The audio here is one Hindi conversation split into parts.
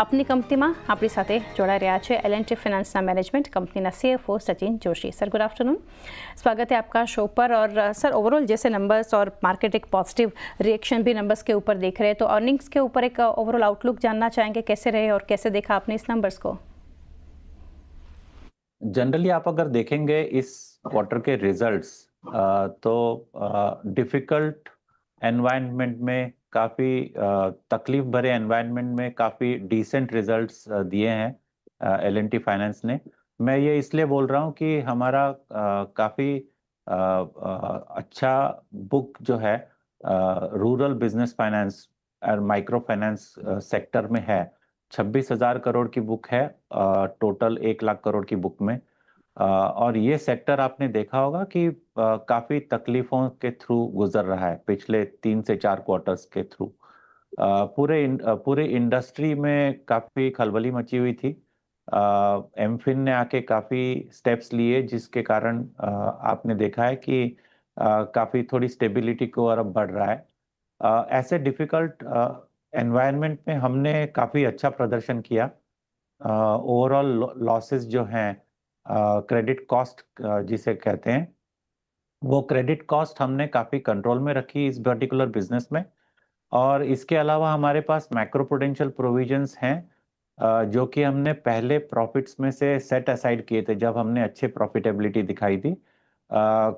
આપની કંપનીમાં આપણી સાથે જોડાઈ રહ્યા છે L&T ફાઇનાન્સના મેનેજમેન્ટ કંપनीના CFO Sachin Joshi. Sir good afternoon, स्वागत है आपका शो पर। और सर ओवरऑल जैसे नंबर्स और मार्केट एक पॉजिटिव रिएक्शन भी नंबर्स के ऊपर देख रहे हैं, तो अर्निंग्स के ऊपर एक ओवरऑल आउटलुक जानना चाहेंगे, कैसे रहे और कैसे देखा आपने इस नंबर्स को? जनरली आप अगर देखेंगे इस क्वार्टर के रिजल्ट्स तो डिफिकल्ट एनवायरनमेंट में काफ़ी तकलीफ भरे एनवायरनमेंट में काफ़ी डिसेंट रिजल्ट्स दिए हैं L&T फाइनेंस ने। मैं ये इसलिए बोल रहा हूँ कि हमारा काफ़ी अच्छा बुक जो है रूरल बिजनेस फाइनेंस और माइक्रो फाइनेंस सेक्टर में है। 26,000 करोड़ की बुक है टोटल 1 लाख करोड़ की बुक में। और ये सेक्टर आपने देखा होगा कि काफी तकलीफों के थ्रू गुजर रहा है पिछले 3 से 4 क्वार्टर्स के थ्रू। पूरे इंडस्ट्री में काफी खलबली मची हुई थी। एमफिन ने आके काफी स्टेप्स लिए जिसके कारण आपने देखा है कि काफी थोड़ी स्टेबिलिटी को और अब बढ़ रहा है। ऐसे डिफिकल्ट एनवायरनमेंट में हमने काफी अच्छा प्रदर्शन किया। ओवरऑल लॉसेस जो हैं क्रेडिट कॉस्ट जिसे कहते हैं, वो क्रेडिट कॉस्ट हमने काफ़ी कंट्रोल में रखी इस पर्टिकुलर बिजनेस में। और इसके अलावा हमारे पास मैक्रो प्रूडेंशियल प्रोविजंस हैं जो कि हमने पहले प्रॉफिट्स में से सेट असाइड किए थे जब हमने अच्छे प्रॉफिटेबिलिटी दिखाई थी।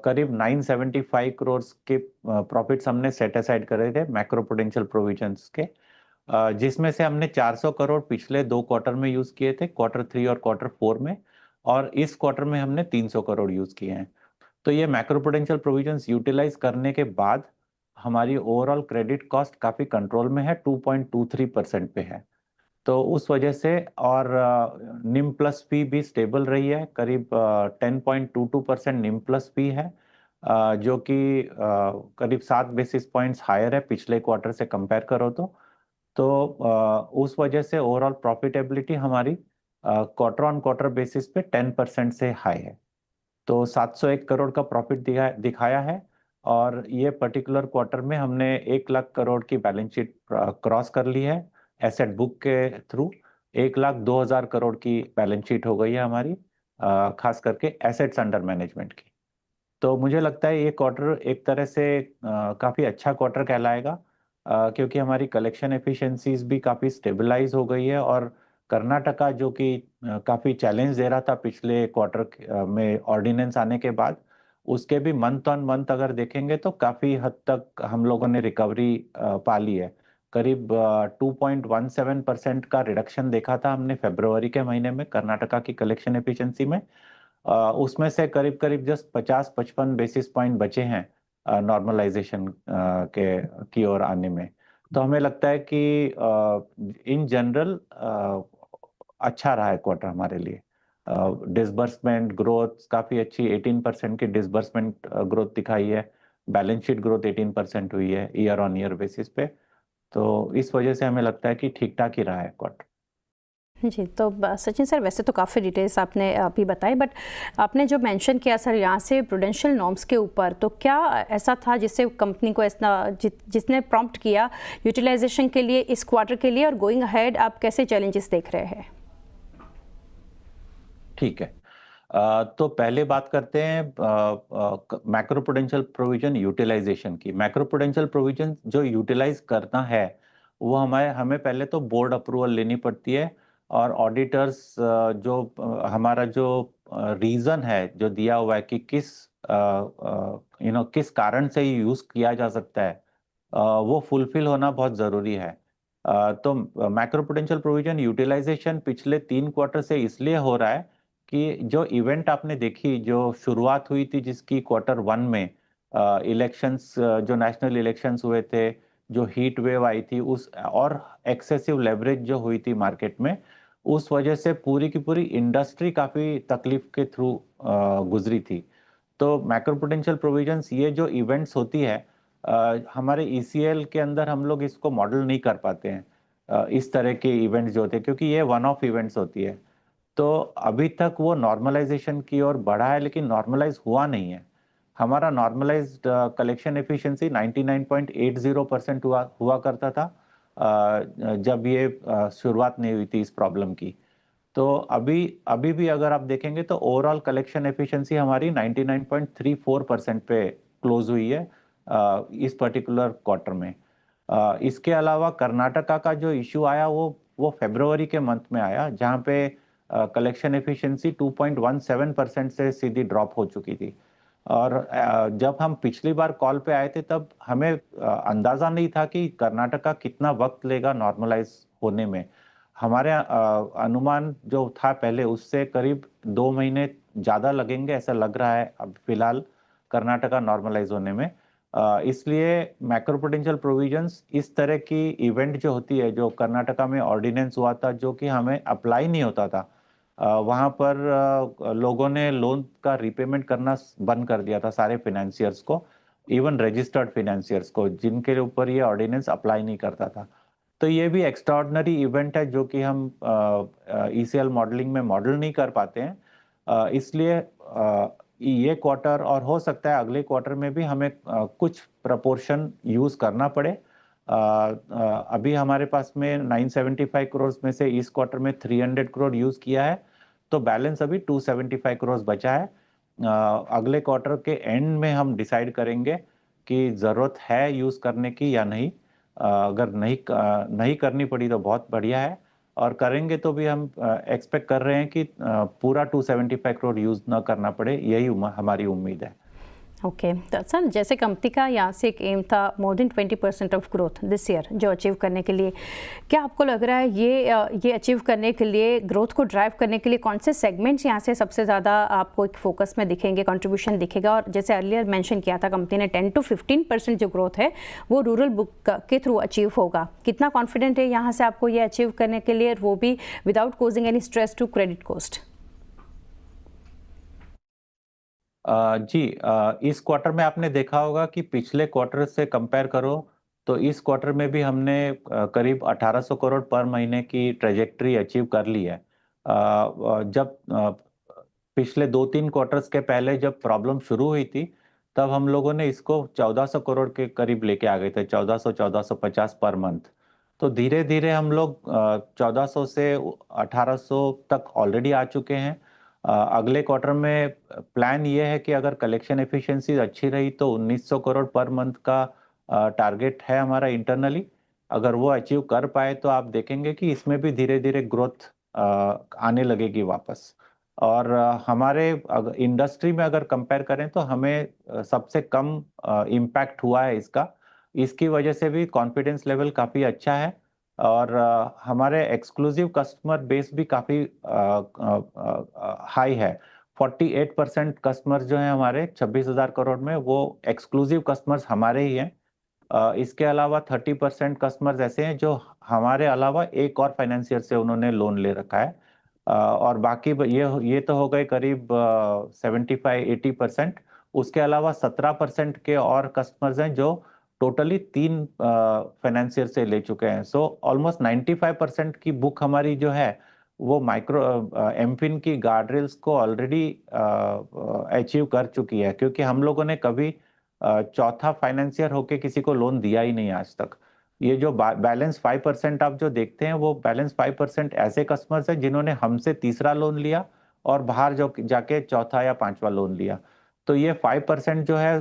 करीब 975 करोड़ के प्रॉफिट्स हमने सेट असाइड करे थे मैक्रो प्रूडेंशियल प्रोविजंस के, जिसमें से हमने 400 करोड़ पिछले 2 क्वार्टर में यूज़ किए थे, क्वार्टर 3 और क्वार्टर 4 में, और इस क्वार्टर में हमने 300 करोड़ यूज़ किए हैं। तो ये मैक्रो प्रूडेंशियल प्रोविजंस यूटिलाइज करने के बाद हमारी ओवरऑल क्रेडिट कॉस्ट काफ़ी कंट्रोल में है, 2.23% पे है। तो उस वजह से और निम प्लस पी भी स्टेबल रही है, करीब 10.22% निम प्लस पी है, जो कि करीब 7 बेसिस पॉइंट्स हायर है पिछले क्वार्टर से कंपेयर करो तो उस वजह से ओवरऑल प्रॉफिटेबिलिटी हमारी क्वार्टर ऑन क्वार्टर बेसिस पे 10% से हाई है। तो 701 करोड़ का प्रॉफिट दिखाया है। और ये पर्टिकुलर क्वार्टर में हमने 1 लाख करोड़ की बैलेंस शीट क्रॉस कर ली है एसेट बुक के थ्रू। 1,02,000 करोड़ की बैलेंस शीट हो गई है हमारी, खास करके एसेट्स अंडर मैनेजमेंट की। तो मुझे लगता है ये क्वार्टर एक तरह से काफ़ी अच्छा क्वार्टर कहलाएगा, क्योंकि हमारी कलेक्शन एफिशिएंसीज भी काफ़ी स्टेबलाइज हो गई है। और कर्नाटका जो कि काफ़ी चैलेंज दे रहा था पिछले क्वार्टर में ऑर्डिनेंस आने के बाद, उसके भी मंथ ऑन मंथ अगर देखेंगे तो काफ़ी हद तक हम लोगों ने रिकवरी पा ली है। करीब 2.17% का रिडक्शन देखा था हमने फरवरी के महीने में कर्नाटका की कलेक्शन एफिशिएंसी में। उसमें से करीब करीब जस्ट 50-55 बेसिस पॉइंट बचे हैं नॉर्मलाइजेशन के की ओर आने में। तो हमें लगता है कि इन जनरल अच्छा रहा है क्वार्टर हमारे लिए। डिसबर्समेंट ग्रोथ काफ़ी अच्छी 18% की डिसबर्समेंट ग्रोथ दिखाई है। बैलेंस शीट ग्रोथ 18% हुई है ईयर ऑन ईयर बेसिस पे। तो इस वजह से हमें लगता है कि ठीक ठाक ही रहा है क्वार्टर। जी, तो सचिन सर, वैसे तो काफ़ी डिटेल्स आपने अभी बताई, बट आपने जो मेंशन किया सर यहाँ से प्रूडेंशियल नॉर्म्स के ऊपर, तो क्या ऐसा था जिससे कंपनी को ऐसा जिसने प्रॉम्प्ट किया यूटिलाइजेशन के लिए इस क्वार्टर के लिए, और गोइंग अहेड आप कैसे चैलेंजेस देख रहे हैं? ठीक है, तो पहले बात करते हैं मैक्रो प्रूडेंशियल प्रोविजन यूटिलाइजेशन की। मैक्रो प्रूडेंशियल प्रोविजन जो यूटिलाइज करना है वो हमें पहले तो बोर्ड अप्रूवल लेनी पड़ती है। और ऑडिटर्स जो हमारा जो रीजन है जो दिया हुआ है कि किस कारण से ये यूज किया जा सकता है, वो फुलफिल होना बहुत जरूरी है। तो मैक्रो प्रूडेंशियल प्रोविजन यूटिलाइजेशन पिछले 3 क्वार्टर से इसलिए हो रहा है कि जो इवेंट आपने देखी, जो शुरुआत हुई थी जिसकी क्वार्टर 1 में इलेक्शंस, जो नेशनल इलेक्शंस हुए थे, जो हीट वेव आई थी, उस और एक्सेसिव लेवरेज जो हुई थी मार्केट में, उस वजह से पूरी की पूरी इंडस्ट्री काफी तकलीफ के थ्रू गुजरी थी। तो मैक्रो प्रूडेंशियल प्रोविजंस ये जो इवेंट्स होती है, हमारे ईसीएल के अंदर हम लोग इसको मॉडल नहीं कर पाते हैं इस तरह के इवेंट्स जो होते हैं, क्योंकि ये वन ऑफ इवेंट्स होती है। तो अभी तक वो नॉर्मलाइजेशन की ओर बढ़ा है, लेकिन नॉर्मलाइज हुआ नहीं है। हमारा नॉर्मलाइज्ड कलेक्शन एफिशिएंसी 99.80% हुआ करता था, जब ये शुरुआत नहीं हुई थी इस प्रॉब्लम की। तो अभी भी अगर आप देखेंगे तो ओवरऑल कलेक्शन एफिशिएंसी हमारी 99.34% पे क्लोज हुई है इस पर्टिकुलर क्वार्टर में। इसके अलावा कर्नाटका का जो इशू आया वो फरवरी के मंथ में आया, जहां पे कलेक्शन एफिशिएंसी 2.17% से सीधी ड्रॉप हो चुकी थी। और जब हम पिछली बार कॉल पे आए थे तब हमें अंदाजा नहीं था कि कर्नाटका कितना वक्त लेगा नॉर्मलाइज होने में। हमारे अनुमान जो था पहले उससे करीब 2 महीने ज़्यादा लगेंगे ऐसा लग रहा है अब फिलहाल कर्नाटका नॉर्मलाइज होने में। इसलिए मैक्रो प्रूडेंशियल प्रोविजंस इस तरह की इवेंट जो होती है, जो कर्नाटका में ऑर्डिनेंस हुआ था जो कि हमें अप्लाई नहीं होता था, वहाँ पर लोगों ने लोन का रिपेमेंट करना बंद कर दिया था सारे फाइनेंसियर्स को, इवन रजिस्टर्ड फाइनेंसियर्स को जिनके ऊपर ये ऑर्डिनेंस अप्लाई नहीं करता था। तो ये भी एक्स्ट्राऑर्डिनरी इवेंट है जो कि हम ईसीएल मॉडलिंग में मॉडल नहीं कर पाते हैं। इसलिए ये क्वार्टर और हो सकता है अगले क्वार्टर में भी हमें कुछ प्रपोर्शन यूज करना पड़े। अभी हमारे पास में 975 करोड़ में से इस क्वार्टर में 300 करोड़ यूज किया है, तो बैलेंस अभी 275 करोड़ बचा है। अगले क्वार्टर के एंड में हम डिसाइड करेंगे कि जरूरत है यूज करने की या नहीं। अगर नहीं करनी पड़ी तो बहुत बढ़िया है, और करेंगे तो भी हम एक्सपेक्ट कर रहे हैं कि पूरा 275 करोड़ यूज ना करना पड़े, यही हमारी उम्मीद है। ओके तो सर, जैसे कंपनी का यहाँ से एक एम था more than 20% of growth this year जो अचीव करने के लिए, क्या आपको लग रहा है ये अचीव करने के लिए, ग्रोथ को ड्राइव करने के लिए कौन से सेगमेंट्स यहाँ से सबसे ज़्यादा आपको एक फोकस में दिखेंगे, कंट्रीब्यूशन दिखेगा? और जैसे अर्लियर मेंशन किया था कंपनी ने 10 to 15% जो ग्रोथ है वो रूरल बुक के थ्रू अचीव होगा, कितना कॉन्फिडेंट है यहाँ से आपको ये अचीव करने के लिए, वो भी without causing any stress to credit cost? जी, इस क्वार्टर में आपने देखा होगा कि पिछले क्वार्टर से कंपेयर करो तो इस क्वार्टर में भी हमने करीब 1800 करोड़ पर महीने की ट्रेजेक्ट्री अचीव कर ली है। जब पिछले 2-3 क्वार्टर्स के पहले जब प्रॉब्लम शुरू हुई थी तब हम लोगों ने इसको 1400 करोड़ के करीब लेके आ गए थे, 1450 पर मंथ। तो धीरे धीरे हम लोग 1400 से 1800 तक ऑलरेडी आ चुके हैं। अगले क्वार्टर में प्लान ये है कि अगर कलेक्शन एफिशिएंसी अच्छी रही तो 1900 करोड़ पर मंथ का टारगेट है हमारा इंटरनली। अगर वो अचीव कर पाए तो आप देखेंगे कि इसमें भी धीरे धीरे ग्रोथ आने लगेगी वापस। और हमारे इंडस्ट्री में अगर कंपेयर करें तो हमें सबसे कम इम्पैक्ट हुआ है इसका, इसकी वजह से भी कॉन्फिडेंस लेवल काफ़ी अच्छा है। और हमारे एक्सक्लूसिव कस्टमर बेस भी काफ़ी हाई है। 48% कस्टमर्स जो हैं हमारे 26,000 करोड़ में, वो एक्सक्लूसिव कस्टमर्स हमारे ही हैं। इसके अलावा 30% कस्टमर्स ऐसे हैं जो हमारे अलावा एक और फाइनेंसियर से उन्होंने लोन ले रखा है। और बाकी ये तो हो गए करीब 75-80%। उसके अलावा 17% के और कस्टमर्स हैं जो टोटली 3 फाइनेंसियर से ले चुके हैं। सो ऑलमोस्ट 95% की बुक हमारी जो है वो माइक्रो एमफिन की गार्डरेल्स को ऑलरेडी अचीव कर चुकी है, क्योंकि हम लोगों ने कभी चौथा फाइनेंसियर होके किसी को लोन दिया ही नहीं आज तक। ये जो बैलेंस 5% आप जो देखते हैं वो बैलेंस 5% ऐसे कस्टमर्स हैं जिन्होंने हमसे तीसरा लोन लिया और बाहर जो जाके चौथा या पांचवा लोन लिया। तो ये 5% जो है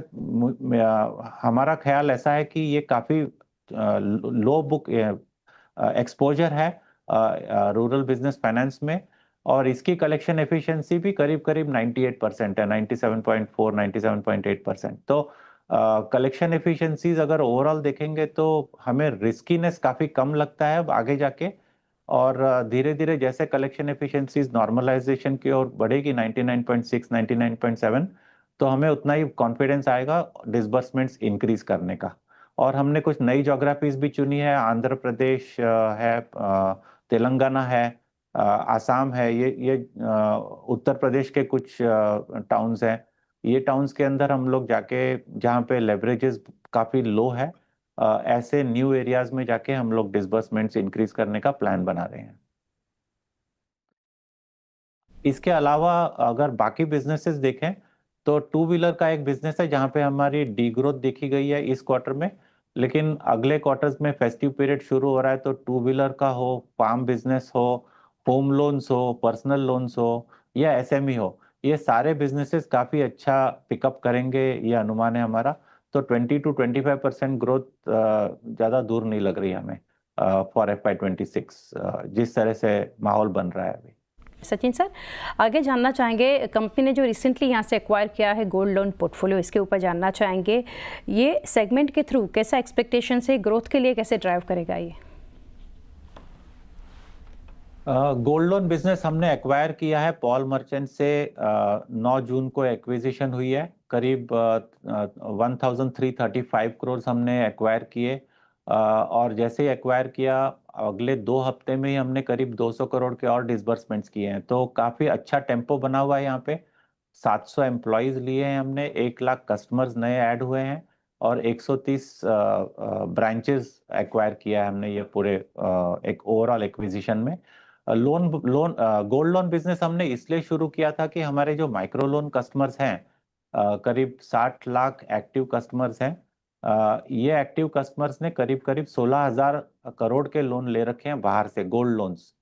हमारा ख्याल ऐसा है कि ये काफी लो बुक एक्सपोजर है रूरल बिजनेस फाइनेंस में। और इसकी कलेक्शन एफिशिएंसी भी करीब करीब 98% है, 97.4 97.8%। तो कलेक्शन एफिशिएंसीज अगर ओवरऑल देखेंगे तो हमें रिस्कीनेस काफी कम लगता है अब आगे जाके। और धीरे धीरे जैसे कलेक्शन एफिशिएंसीज नॉर्मलाइजेशन की ओर बढ़ेगी 99.6 99.7, तो हमें उतना ही कॉन्फिडेंस आएगा डिसबर्समेंट्स इंक्रीज करने का। और हमने कुछ नई ज्योग्राफीज भी चुनी है, आंध्र प्रदेश है, तेलंगाना है, आसाम है, ये उत्तर प्रदेश के कुछ टाउन्स हैं। ये टाउन्स के अंदर हम लोग जाके जहाँ पे लेवरेजेस काफी लो है, ऐसे न्यू एरियाज में जाके हम लोग डिसबर्समेंट्स इंक्रीज करने का प्लान बना रहे हैं। इसके अलावा अगर बाकी बिजनेसेस देखें तो टू व्हीलर का एक बिजनेस है जहाँ पे हमारी डी ग्रोथ देखी गई है इस क्वार्टर में, लेकिन अगले क्वार्टर्स में फेस्टिव पीरियड शुरू हो रहा है, तो टू व्हीलर का हो, फार्म बिजनेस हो, होम लोन्स हो, पर्सनल लोन्स हो या एसएमई हो, ये सारे बिजनेसेस काफी अच्छा पिकअप करेंगे, ये अनुमान है हमारा। तो 20 to 25% ग्रोथ ज्यादा दूर नहीं लग रही हमें फॉर FY26, जिस तरह से माहौल बन रहा है अभी। सचिन सर, आगे जानना चाहेंगे, कंपनी ने जो रिसेंटली यहाँ से एक्वायर किया है गोल्ड लोन पोर्टफोलियो, इसके ऊपर जानना चाहेंगे ये सेगमेंट के थ्रू कैसा एक्सपेक्टेशन है, ग्रोथ के लिए कैसे ड्राइव करेगा ये? गोल्ड लोन बिजनेस हमने एक्वायर किया है पॉल मर्चेंट से। 9 जून को एक्विजिशन हुई है। करीब 1335 करोड़ हमने एक्वायर किए, और जैसे ही एक्वायर किया अगले 2 हफ्ते में ही हमने करीब 200 करोड़ के और डिसबर्समेंट्स किए हैं। तो काफी अच्छा टेम्पो बना हुआ है यहाँ पे। 700 एम्प्लॉयज लिए हैं हमने, 1 लाख कस्टमर्स नए ऐड हुए हैं, और 130 ब्रांचेस एक्वायर किया है हमने ये पूरे एक ओवरऑल एक्विजिशन में। गोल्ड लोन बिजनेस हमने इसलिए शुरू किया था कि हमारे जो माइक्रो लोन कस्टमर्स हैं, करीब 60 लाख एक्टिव कस्टमर्स हैं। ये एक्टिव कस्टमर्स ने करीब करीब 16,000 करोड़ के लोन ले रखे हैं बाहर से, गोल्ड लोन्स।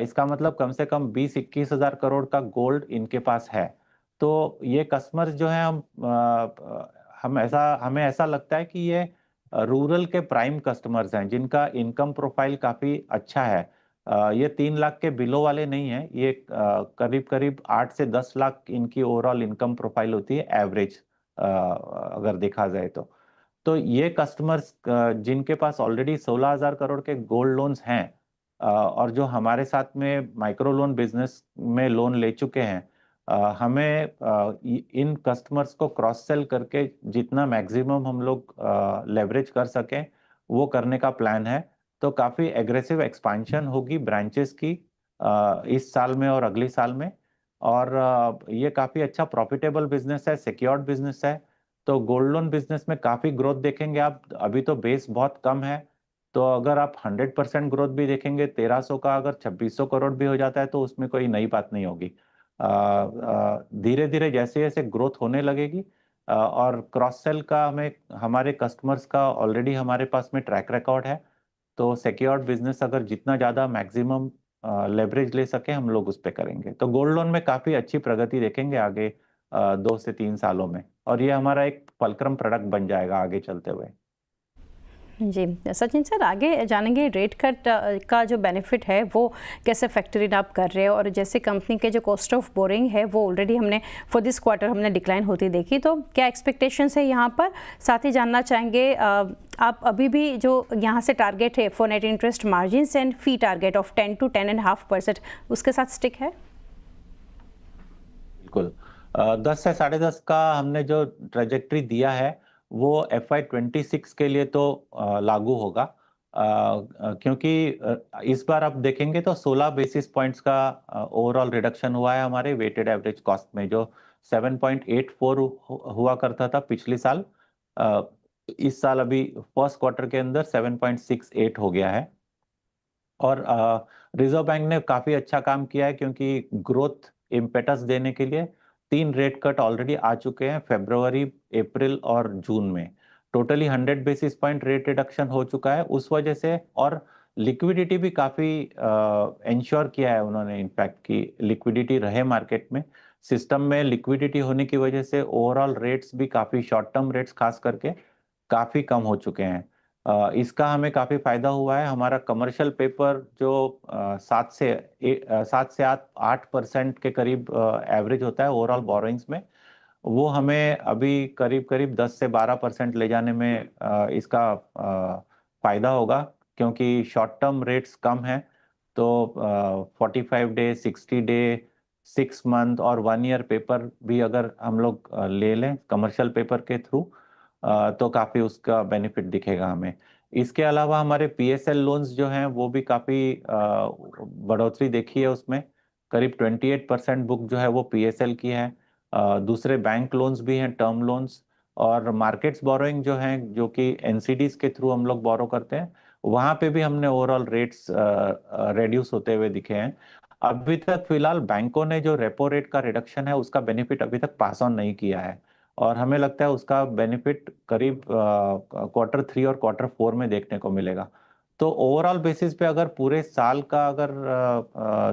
इसका मतलब कम से कम 20-21 हजार करोड़ का गोल्ड इनके पास है। तो ये कस्टमर्स जो हैं, हमें ऐसा लगता है कि ये रूरल के प्राइम कस्टमर्स हैं, जिनका इनकम प्रोफाइल काफी अच्छा है। ये 3 लाख के बिलो वाले नहीं है, ये करीब करीब 8 से 10 लाख इनकी ओवरऑल इनकम प्रोफाइल होती है एवरेज, अगर देखा जाए तो ये कस्टमर्स जिनके पास ऑलरेडी 16,000 करोड़ के गोल्ड लोन्स हैं, और जो हमारे साथ में माइक्रो लोन बिजनेस में लोन ले चुके हैं, हमें इन कस्टमर्स को क्रॉस सेल करके जितना मैक्सिमम हम लोग लेवरेज कर सकें वो करने का प्लान है। तो काफी एग्रेसिव एक्सपांशन होगी ब्रांचेस की इस साल में और अगले साल में। और ये काफी अच्छा प्रॉफिटेबल बिजनेस है, सिक्योर्ड बिजनेस है। तो गोल्ड लोन बिजनेस में काफी ग्रोथ देखेंगे आप। अभी तो बेस बहुत कम है, तो अगर आप 100% ग्रोथ भी देखेंगे, 1300 का अगर 2600 करोड़ भी हो जाता है तो उसमें कोई नई बात नहीं होगी। धीरे धीरे जैसे जैसे ग्रोथ होने लगेगी, और क्रॉस सेल का हमें, हमारे कस्टमर्स का ऑलरेडी हमारे पास में ट्रैक रिकॉर्ड है, तो सिक्योर्ड बिजनेस अगर जितना ज्यादा मैक्सिमम लेवरेज ले सके हम लोग उस पे करेंगे। तो गोल्ड लोन में काफी अच्छी प्रगति देखेंगे आगे 2 से 3 सालों में, और ये हमारा एक फलक्रम प्रोडक्ट बन जाएगा आगे चलते हुए। जी सचिन सर, आगे जानेंगे रेट कट का जो बेनिफिट है वो कैसे फैक्टर इन आप कर रहे हो, और जैसे कंपनी के जो कॉस्ट ऑफ बोरिंग है वो ऑलरेडी हमने फॉर दिस क्वार्टर हमने डिक्लाइन होती देखी, तो क्या एक्सपेक्टेशंस है यहाँ पर? साथ ही जानना चाहेंगे आप अभी भी जो यहाँ से टारगेट है for net interest margin and fee target of 10 to 10.5% उसके साथ स्टिक है? बिल्कुल। 10 से 10.5 का हमने जो ट्रेजेक्ट्री दिया है वो FY26 के लिए तो लागू होगा, क्योंकि इस बार आप देखेंगे तो 16 बेसिस पॉइंट्स का ओवरऑल रिडक्शन हुआ है हमारे वेटेड एवरेज कॉस्ट में, जो 7.84 हुआ करता था पिछले साल। इस साल अभी फर्स्ट क्वार्टर के अंदर 7.68 हो गया है। और रिजर्व बैंक ने काफी अच्छा काम किया है, क्योंकि ग्रोथ इम्पेटस देने के लिए 3 रेट कट ऑलरेडी आ चुके हैं फरवरी, अप्रैल और जून में। Totally 100 basis point rate reduction हो चुका है उस वजह से। और लिक्विडिटी भी काफी इंश्योर किया है उन्होंने, इनफैक्ट कि लिक्विडिटी रहे मार्केट में। सिस्टम में लिक्विडिटी होने की वजह से ओवरऑल रेट्स भी काफी, शॉर्ट टर्म रेट्स खास करके काफी कम हो चुके हैं। इसका हमें काफी फायदा हुआ है। हमारा कमर्शियल पेपर जो 7 से 8% के करीब एवरेज होता है ओवरऑल बोरोइंग्स में, वो हमें अभी करीब करीब 10 से 12% ले जाने में इसका फायदा होगा, क्योंकि शॉर्ट टर्म रेट्स कम है। तो 45 डे, 60 डे, 6 मंथ और 1 ईयर पेपर भी अगर हम लोग ले लें कमर्शियल पेपर के थ्रू, तो काफी उसका बेनिफिट दिखेगा हमें। इसके अलावा हमारे PSL लोन्स जो हैं वो भी काफी बढ़ोतरी देखी है उसमें। करीब 28% बुक जो है वो PSL की है। दूसरे बैंक लोन्स भी हैं, टर्म लोन्स और मार्केट्स बोरोइंग जो हैं, जो कि NCDs के थ्रू हम लोग बोरो करते हैं, वहां पे भी हमने ओवरऑल रेट्स रेड्यूस होते हुए दिखे हैं। अभी तक फिलहाल बैंकों ने जो रेपो रेट का रिडक्शन है उसका बेनिफिट अभी तक पास ऑन नहीं किया है। और हमें लगता है उसका बेनिफिट करीब Q3 और Q4 में देखने को मिलेगा। तो ओवरऑल बेसिस पे अगर पूरे साल का अगर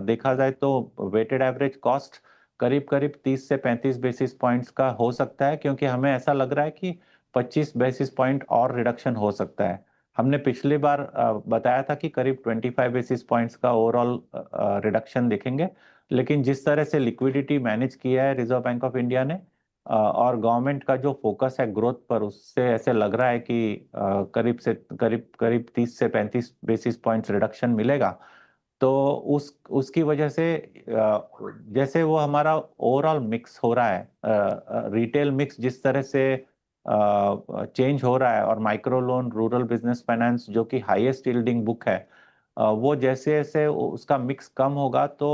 देखा जाए तो वेटेड एवरेज कॉस्ट करीब करीब 30 से 35 बेसिस पॉइंट्स का हो सकता है, क्योंकि हमें ऐसा लग रहा है कि 25 बेसिस पॉइंट और रिडक्शन हो सकता है। हमने पिछली बार बताया था कि करीब 25 बेसिस पॉइंट्स का ओवरऑल रिडक्शन देखेंगे, लेकिन जिस तरह से लिक्विडिटी मैनेज किया है रिजर्व बैंक ऑफ इंडिया ने और गवर्नमेंट का जो फोकस है ग्रोथ पर, उससे ऐसे लग रहा है कि करीब से करीब 30 से 35 बेसिस पॉइंट्स रिडक्शन मिलेगा। तो उसकी वजह से जैसे वो हमारा ओवरऑल मिक्स हो रहा है, रिटेल मिक्स जिस तरह से चेंज हो रहा है, और micro loan, rural business finance जो कि हाईएस्ट यील्डिंग बुक है, वो जैसे जैसे उसका मिक्स कम होगा तो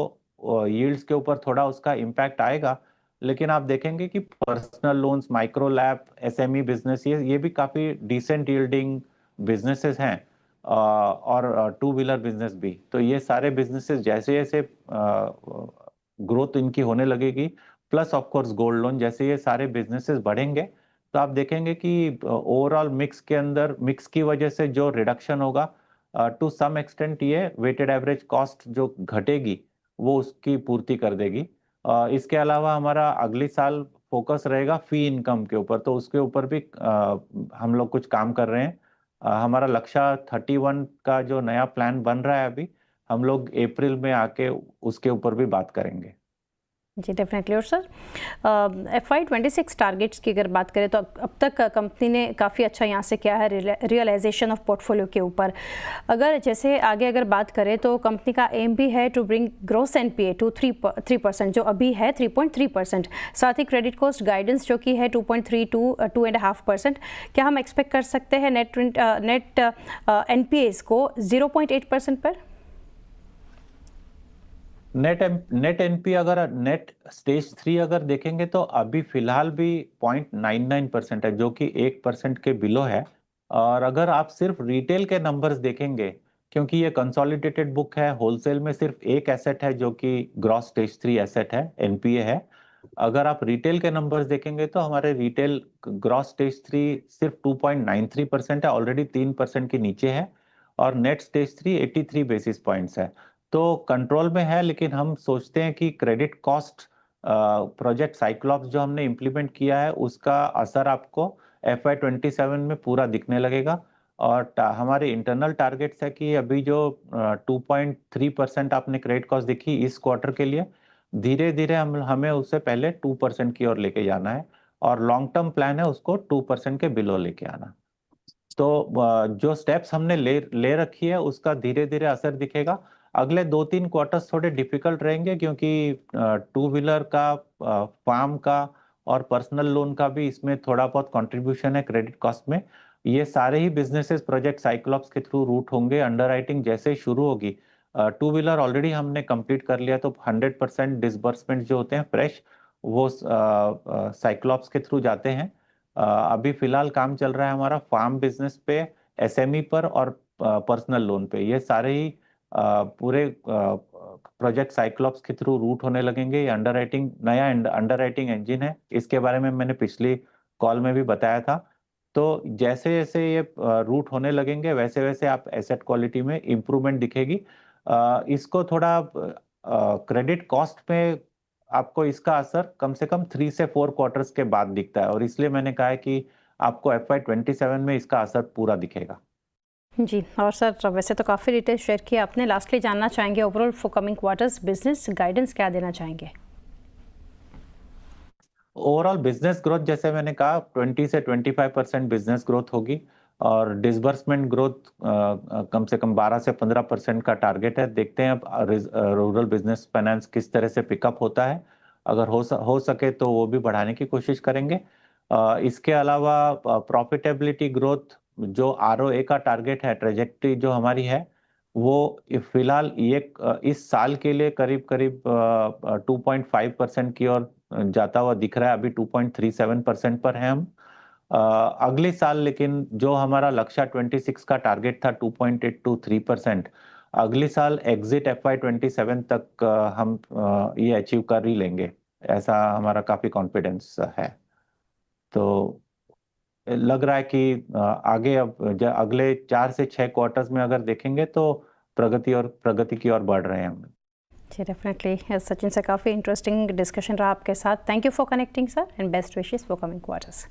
यील्ड्स के ऊपर थोड़ा उसका इम्पैक्ट आएगा। लेकिन आप देखेंगे कि personal loans, micro lab, SME business, ये भी काफी डिसेंट यील्डिंग बिजनेसेस हैं, और टू व्हीलर बिजनेस भी। तो ये सारे बिजनेसेस जैसे जैसे ग्रोथ इनकी होने लगेगी, plus of course gold loan, जैसे ये सारे बिजनेसेस बढ़ेंगे, तो आप देखेंगे कि ओवरऑल मिक्स के अंदर, मिक्स की वजह से जो रिडक्शन होगा, टू सम एक्सटेंट ये वेटेड एवरेज कॉस्ट जो घटेगी वो उसकी पूर्ति कर देगी। इसके अलावा हमारा अगले साल फोकस रहेगा फी इनकम के ऊपर, तो उसके ऊपर भी हम लोग कुछ काम कर रहे हैं। हमारा लक्ष्य 31 का जो नया प्लान बन रहा है अभी, हम लोग अप्रैल में आके उसके ऊपर भी बात करेंगे। जी डेफिनेटली। और सर FY26 टारगेट्स की अगर बात करें तो अब तक कंपनी ने काफ़ी अच्छा यहाँ से किया है रियलाइजेशन ऑफ पोर्टफोलियो के ऊपर। अगर जैसे आगे अगर बात करें तो कंपनी का एम भी है to bring gross NPA to 3%, जो अभी है 3.3%। साथ ही क्रेडिट कॉस्ट गाइडेंस जो कि है 2.3 to 2.5%। क्या हम एक्सपेक्ट कर सकते हैं नेट NPAs को 0.8% पर? नेट एनपी, अगर नेट स्टेज 3 अगर देखेंगे तो अभी फिलहाल भी 0.99% है, जो कि 1% के बिलो है। और अगर आप सिर्फ रिटेल के नंबर्स देखेंगे, क्योंकि ये कंसोलिडेटेड बुक है, होलसेल में सिर्फ एक एसेट है जो कि ग्रॉस स्टेज 3 एसेट है, एनपीए है। अगर आप रिटेल के नंबर्स देखेंगे तो हमारे रिटेल ग्रॉस स्टेज 3 सिर्फ 2.93% है, ऑलरेडी 3% के नीचे है। और नेट स्टेज 3 83 बेसिस पॉइंट्स है, तो कंट्रोल में है। लेकिन हम सोचते हैं कि क्रेडिट कॉस्ट प्रोजेक्ट साइक्लॉप्स जो हमने इम्प्लीमेंट किया है, उसका असर आपको FY27 में पूरा दिखने लगेगा। और हमारे इंटरनल टारगेट्स है कि अभी जो 2.3% आपने क्रेडिट कॉस्ट देखी इस क्वार्टर के लिए, धीरे धीरे हमें उससे पहले 2% की ओर लेके जाना है, और लॉन्ग टर्म प्लान है उसको 2% के बिलो लेके आना। तो जो स्टेप्स हमने ले रखी है उसका धीरे धीरे असर दिखेगा। अगले 2-3 क्वार्टर्स थोड़े डिफिकल्ट रहेंगे, क्योंकि टू व्हीलर का, फार्म का और पर्सनल लोन का भी इसमें थोड़ा बहुत कंट्रीब्यूशन है क्रेडिट कॉस्ट में। ये सारे ही बिजनेसेस प्रोजेक्ट साइक्लॉप्स के थ्रू रूट होंगे। अंडरराइटिंग जैसे ही शुरू होगी, टू व्हीलर ऑलरेडी हमने कंप्लीट कर लिया, तो 100% डिसबर्समेंट जो होते हैं फ्रेश, वो साइक्लॉप्स के थ्रू जाते हैं। अभी फिलहाल काम चल रहा है हमारा फार्म बिजनेस पे, एसएमई पर और पर्सनल लोन पे। ये सारे ही पूरे प्रोजेक्ट साइक्लॉप्स के थ्रू रूट होने लगेंगे। ये अंडरराइटिंग, नया अंडरराइटिंग इंजन है, इसके बारे में मैंने पिछली कॉल में भी बताया था। तो जैसे जैसे ये रूट होने लगेंगे, वैसे वैसे आप एसेट क्वालिटी में इम्प्रूवमेंट दिखेगी। इसको थोड़ा क्रेडिट कॉस्ट में आपको इसका असर कम से कम 3 से 4 क्वार्टर्स के बाद दिखता है, और इसलिए मैंने कहा है कि आपको FY27 में इसका असर पूरा दिखेगा। जी। और सर वैसे तो काफ़ी डिटेल शेयर किया आपने, लास्टली जानना चाहेंगे overall for coming quarters business guidance क्या देना चाहेंगे? ओवरऑल बिजनेस ग्रोथ जैसे मैंने कहा 20 से 25% बिजनेस ग्रोथ होगी, और डिसबर्समेंट ग्रोथ कम से कम 12 से 15% का टारगेट है। देखते हैं अब रूरल बिजनेस फाइनेंस किस तरह से पिकअप होता है। अगर हो सके तो वो भी बढ़ाने की कोशिश करेंगे। इसके अलावा प्रॉफिटेबिलिटी ग्रोथ, जो ROA का टारगेट है, ट्रेजेक्ट्री जो हमारी है, वो फिलहाल ये इस साल के लिए करीब करीब 2.5% की ओर जाता हुआ दिख रहा है। अभी 2.37% पर है हम। अगले साल लेकिन जो हमारा लक्ष्य 26 का टारगेट था 2.8 to 3%, अगले साल एग्जिट FY27 तक हम ये अचीव कर ही लेंगे, ऐसा हमारा काफी कॉन्फिडेंस है। तो लग रहा है कि आगे अब अगले 4 से 6 क्वार्टर्स में अगर देखेंगे तो प्रगति की ओर बढ़ रहे हैं हम। जी डेफिनेटली सचिन सर, काफ़ी इंटरेस्टिंग डिस्कशन रहा आपके साथ। Thank you for connecting sir and best wishes for coming quarters.